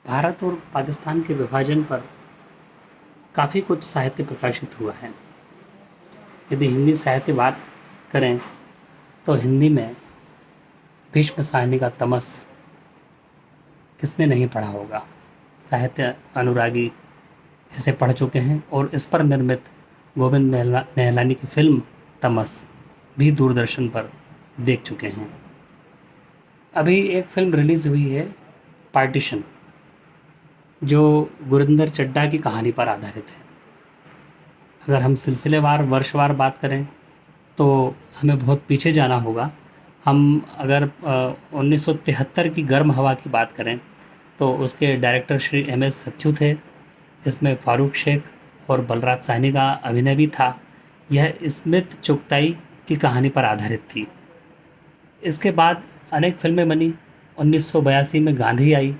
भारत और पाकिस्तान के विभाजन पर काफ़ी कुछ साहित्य प्रकाशित हुआ है। यदि हिंदी साहित्य बात करें तो हिंदी में भीष्म साहनी का तमस किसने नहीं पढ़ा होगा। साहित्य अनुरागी इसे पढ़ चुके हैं और इस पर निर्मित गोविंद निहलानी की फिल्म तमस भी दूरदर्शन पर देख चुके हैं। अभी एक फिल्म रिलीज़ हुई है पार्टीशन, जो गुरिंदर चड्ढा की कहानी पर आधारित है। अगर हम सिलसिलेवार वर्षवार बात करें तो हमें बहुत पीछे जाना होगा। हम अगर 1973 की गर्म हवा की बात करें तो उसके director Shri M S Sathyu थे। इसमें फारूक शेख और बलराज साहनी का अभिनय भी था। यह स्मिथ चुगताई की कहानी पर आधारित थी। इसके बाद अनेक फिल्में बनी। 1982 में गांधी आई।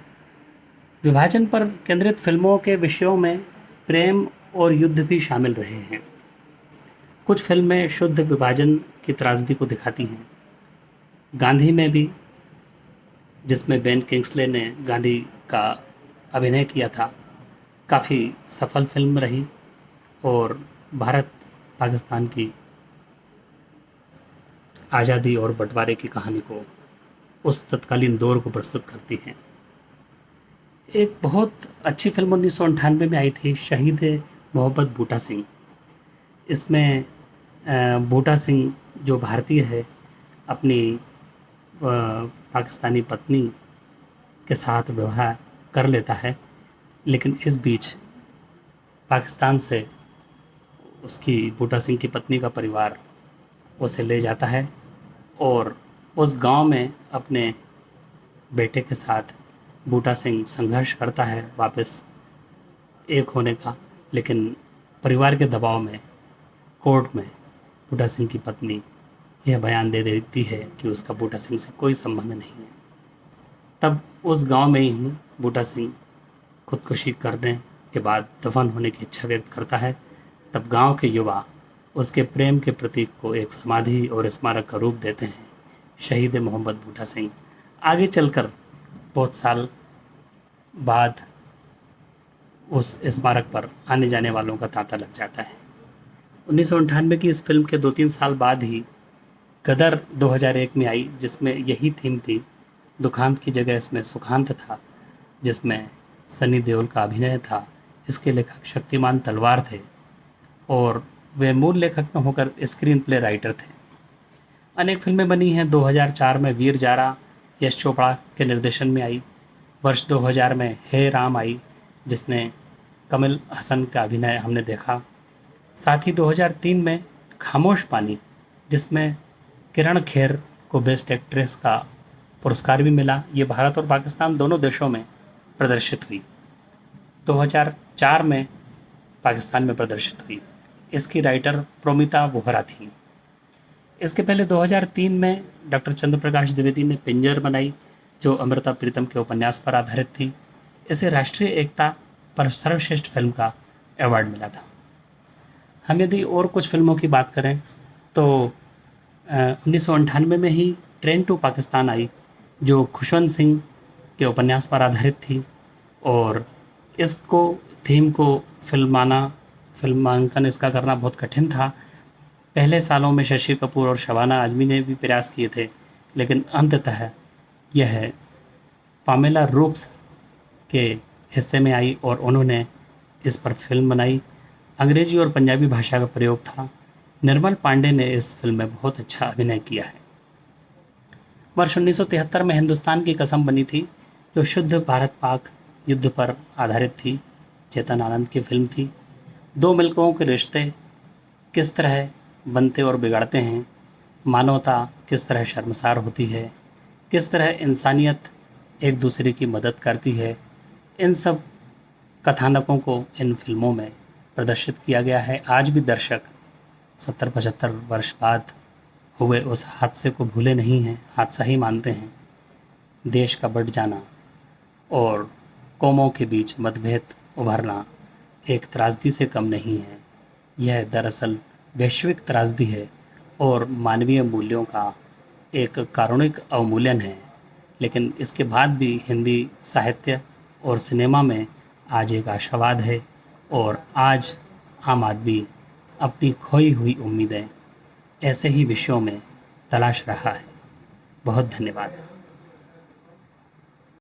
विभाजन पर केंद्रित फिल्मों के विषयों में प्रेम और युद्ध भी शामिल रहे हैं। कुछ फिल्में शुद्ध विभाजन की त्रासदी को दिखाती हैं। गांधी में भी, जिसमें बेन किंग्सले ने गांधी का अभिनय किया था, काफ़ी सफल फिल्म रही और भारत पाकिस्तान की आज़ादी और बंटवारे की कहानी को, उस तत्कालीन दौर को प्रस्तुत करती हैं। एक बहुत अच्छी फिल्म 1998 में आई थी, शहीद मोहब्बत बूटा सिंह। इसमें बूटा सिंह जो भारतीय है अपनी पाकिस्तानी पत्नी के साथ विवाह कर लेता है, लेकिन इस बीच पाकिस्तान से उसकी बूटा सिंह की पत्नी का परिवार उसे ले जाता है और उस गांव में अपने बेटे के साथ बूटा सिंह संघर्ष करता है वापस एक होने का। लेकिन परिवार के दबाव में कोर्ट में बूटा सिंह की पत्नी यह बयान दे देती है कि उसका बूटा सिंह से कोई संबंध नहीं है। तब उस गांव में ही बूटा सिंह खुदकुशी करने के बाद दफन होने की इच्छा व्यक्त करता है। तब गांव के युवा उसके प्रेम के प्रतीक को एक समाधि और स्मारक का रूप देते हैं, शहीद मोहम्मद बूटा सिंह। आगे चलकर बहुत साल बाद उस स्मारक पर आने जाने वालों का तांता लग जाता है। 1998 की इस फिल्म के 2-3 साल बाद ही गदर 2001 में आई, जिसमें यही थीम थी। दुखांत की जगह इसमें सुखांत था, जिसमें सनी देओल का अभिनय था। इसके लेखक शक्तिमान तलवार थे और वे मूल लेखक न होकर स्क्रीन प्ले राइटर थे। अनेक फिल्में बनी हैं। 2004 में वीर जारा यश चोपड़ा के निर्देशन में आई। वर्ष 2000 में हे राम आई, जिसने कमल हसन का अभिनय हमने देखा। साथ ही 2003 में खामोश पानी, जिसमें किरण खेर को बेस्ट एक्ट्रेस का पुरस्कार भी मिला। ये भारत और पाकिस्तान दोनों देशों में प्रदर्शित हुई। 2004 में पाकिस्तान में प्रदर्शित हुई। इसकी राइटर प्रोमिता वोहरा थी। इसके पहले 2003 में डॉक्टर चंद्र प्रकाश द्विवेदी ने पिंजर बनाई, जो अमृता प्रीतम के उपन्यास पर आधारित थी। इसे राष्ट्रीय एकता पर सर्वश्रेष्ठ फिल्म का अवार्ड मिला था। हम यदि और कुछ फिल्मों की बात करें तो 1998 में ही ट्रेन टू पाकिस्तान आई, जो खुशवंत सिंह के उपन्यास पर आधारित थी और इसको थीम को फिल्मांकन इसका करना बहुत कठिन था। पहले सालों में शशि कपूर और शबाना आजमी ने भी प्रयास किए थे, लेकिन अंततः यह पामेला रूक्स के हिस्से में आई और उन्होंने इस पर फिल्म बनाई। अंग्रेजी और पंजाबी भाषा का प्रयोग था। निर्मल पांडे ने इस फिल्म में बहुत अच्छा अभिनय किया है। वर्ष 1973 में हिंदुस्तान की कसम बनी थी, जो शुद्ध भारत पाक युद्ध पर आधारित थी। चेतन आनंद की फिल्म थी। दो मिल्कों के रिश्ते किस तरह बनते और बिगड़ते हैं, मानवता किस तरह शर्मसार होती है, किस तरह इंसानियत एक दूसरे की मदद करती है, इन सब कथानकों को इन फिल्मों में प्रदर्शित किया गया है। आज भी दर्शक 70-75 वर्ष बाद हुए उस हादसे को भूले नहीं हैं, हादसा ही मानते हैं। देश का बँट जाना और कौमों के बीच मतभेद उभरना एक त्रासदी से कम नहीं है। यह दरअसल वैश्विक त्रासदी है और मानवीय मूल्यों का एक कारुणिक अवमूल्यन है। लेकिन इसके बाद भी हिंदी साहित्य और सिनेमा में आज एक आशावाद है और आज आम आदमी अपनी खोई हुई उम्मीदें ऐसे ही विषयों में तलाश रहा है। बहुत धन्यवाद।